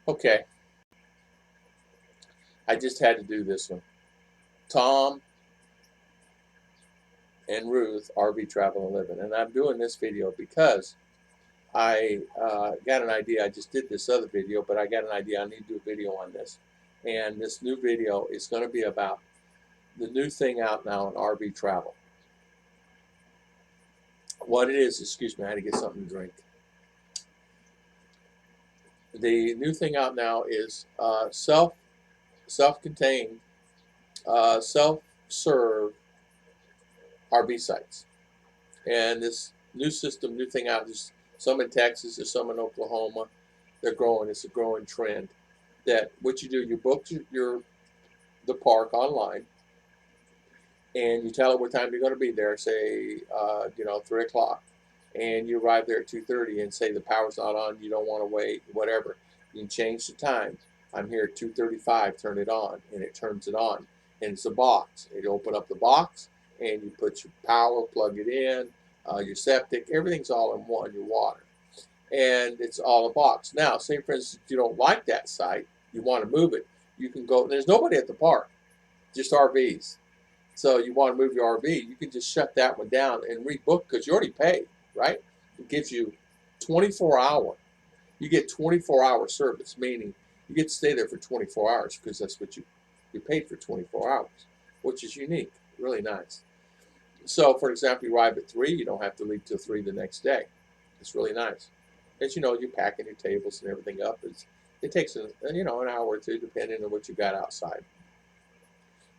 Okay, I just had to do this one. Tom and Ruth, RV Travel and Living. And I'm doing this video because I got an idea. I just did this other video, but I got an idea. I need to do a video on this. And this new video is going to be about the new thing out now in RV travel. What it is, excuse me, I had to get something to drink. The new thing out now is self-contained, self-serve RV sites. And this new system, new thing out, there's some in Texas, there's some in Oklahoma. They're growing. It's a growing trend. That what you do, you book the park online, and you tell it what time you're going to be there. Say, 3 o'clock, and you arrive there at 2:30, and say the power's not on, you don't want to wait, whatever. You can change the time. I'm here at 2:35. Turn it on, and it turns it on. And it's a box. You open up the box, and you put your power, plug it in, your septic, everything's all in one. Your water, and it's all a box. Now, say for instance, you don't like that site, you want to move it. You can go. There's nobody at the park, just RVs. So you want to move your RV, you can just shut that one down and rebook because you already paid, right? It gives you 24-hour. You get 24-hour service, meaning you get to stay there for 24 hours because that's what you paid for 24 hours, which is unique, really nice. So, for example, you arrive at 3, you don't have to leave till 3 the next day. It's really nice. As you know, you're packing your tables and everything up. It takes an hour or two depending on what you got outside.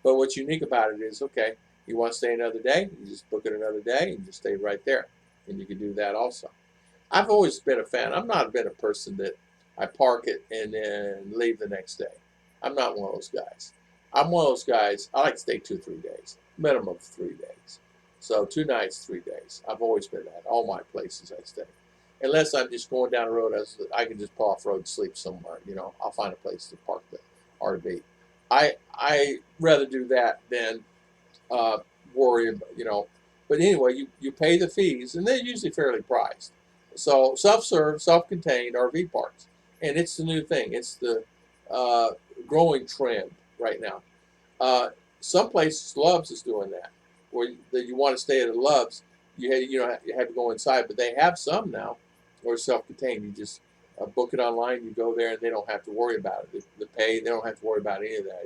But what's unique about it is, okay, you want to stay another day, you just book it another day and just stay right there. And you can do that also. I've always been a fan. I'm not been a person that I park it and then leave the next day. I'm not one of those guys. I'm one of those guys, I like to stay 2 or 3 days, minimum of 3 days. So 2 nights, 3 days. I've always been that. All my places I stay. Unless I'm just going down the road, I can just pull off road and sleep somewhere. I'll find a place to park the RV. I rather do that than worry about, But anyway, you pay the fees, and they're usually fairly priced. So self-serve, self-contained RV parks, and it's the new thing. It's the growing trend right now. Some places, Love's is doing that, where you want to stay at a Love's, you have to go inside, but they have some now, or self-contained. You just book it online, you go there, and they don't have to worry about it. The pay, they don't have to worry about any of that.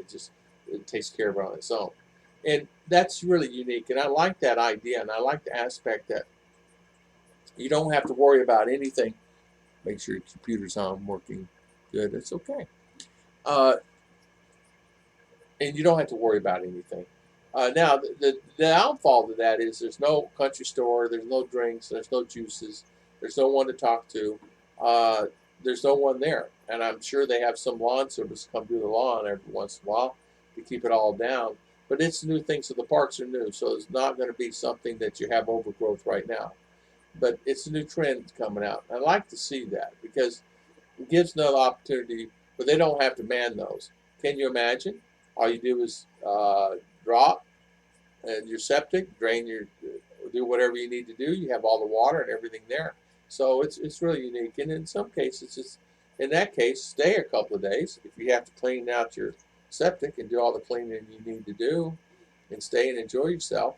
It takes care of it on its own. And that's really unique, and I like that idea, and I like the aspect that you don't have to worry about anything. Make sure your computer's on, working good. It's okay. And you don't have to worry about anything. Now, the downfall to that is there's no country store, there's no drinks, there's no juices, there's no one to talk to, there's no one there. And I'm sure they have some lawn service come do the lawn every once in a while to keep it all down. But it's new things, so the parks are new, so it's not going to be something that you have overgrowth right now. But it's a new trend coming out. I like to see that because it gives another opportunity, but they don't have to man those. Can you imagine? All you do is drop and your septic, do whatever you need to do. You have all the water and everything there. So it's really unique. And in some cases, in that case, stay a couple of days. If you have to clean out your septic and do all the cleaning you need to do and stay and enjoy yourself.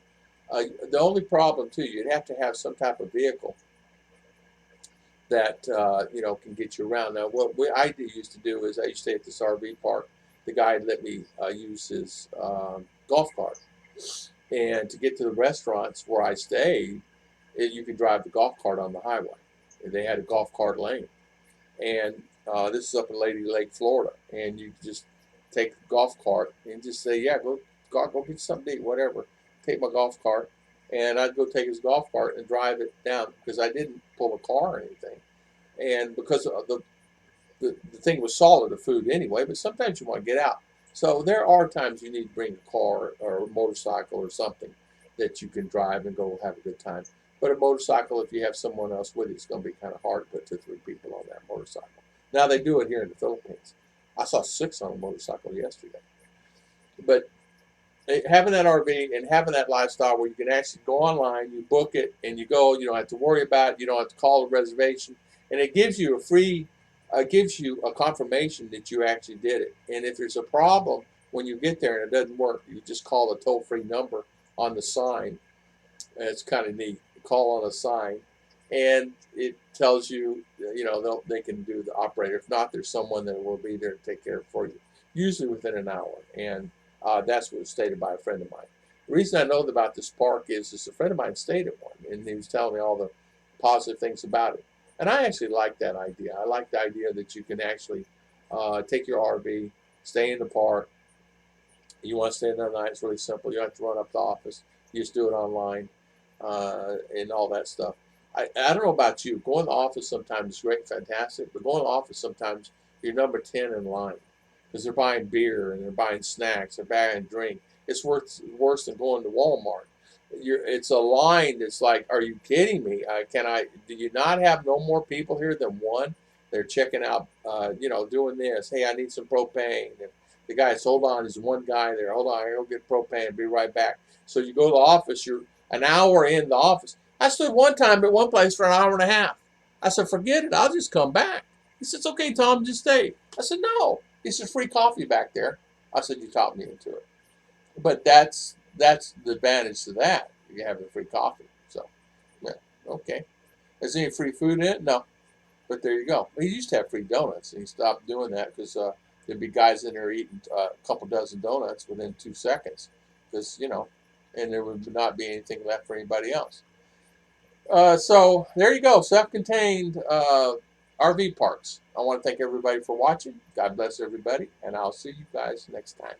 The only problem, too, you'd have to have some type of vehicle that, can get you around. Now, what I used to do is I used to stay at this RV park. The guy let me use his golf cart. And to get to the restaurants where I stayed, you could drive the golf cart on the highway. And they had a golf cart lane. And this is up in Lady Lake, Florida. And you just take the golf cart and just say, yeah, go get something to eat, whatever. Take my golf cart. And I'd go take his golf cart and drive it down because I didn't pull a car or anything. And because the thing was solid of food anyway, but sometimes you want to get out. So there are times you need to bring a car or a motorcycle or something that you can drive and go have a good time. But a motorcycle, if you have someone else with you, it's going to be kind of hard to put 2 or 3 people on that motorcycle. Now they do it here in the Philippines. I saw 6 on a motorcycle yesterday. But having that RV and having that lifestyle where you can actually go online, you book it, and you go, you don't have to worry about it, you don't have to call a reservation, and it gives you a free gives you a confirmation that you actually did it. And if there's a problem when you get there and it doesn't work, you just call the toll-free number on the sign. It's kind of neat. Call on a sign, and it tells you, they can do the operator. If not, there's someone that will be there to take care of it for you, usually within an hour. And that's what was stated by a friend of mine. The reason I know about this park is a friend of mine stayed at one, and he was telling me all the positive things about it. And I actually like that idea. I like the idea that you can actually take your RV, stay in the park. You want to stay another night, it's really simple. You don't have to run up to the office. You just do it online and all that stuff. I don't know about you. Going to the office sometimes is great, fantastic, but going to the office sometimes you're number 10 in line because they're buying beer and they're buying snacks, they're buying drink. It's worse than going to Walmart. It's a line that's like, are you kidding me? Do you not have no more people here than one? They're checking out, doing this. Hey, I need some propane. And the guy says, hold on, there's one guy there. Hold on, I'll go get propane. Be right back. So you go to the office, you're an hour in the office. I stood one time at one place for an hour and a half. I said, forget it, I'll just come back. He said, it's okay, Tom, just stay. I said, no. He said, free coffee back there. I said, you talked me into it. But that's the advantage to that. You have the free coffee. So, yeah, okay. Is there any free food in it? No. But there you go. He used to have free donuts, and he stopped doing that because there'd be guys in there eating a couple dozen donuts within 2 seconds, because and there would not be anything left for anybody else. So there you go, self-contained RV parks. I want to thank everybody for watching. God bless everybody, and I'll see you guys next time.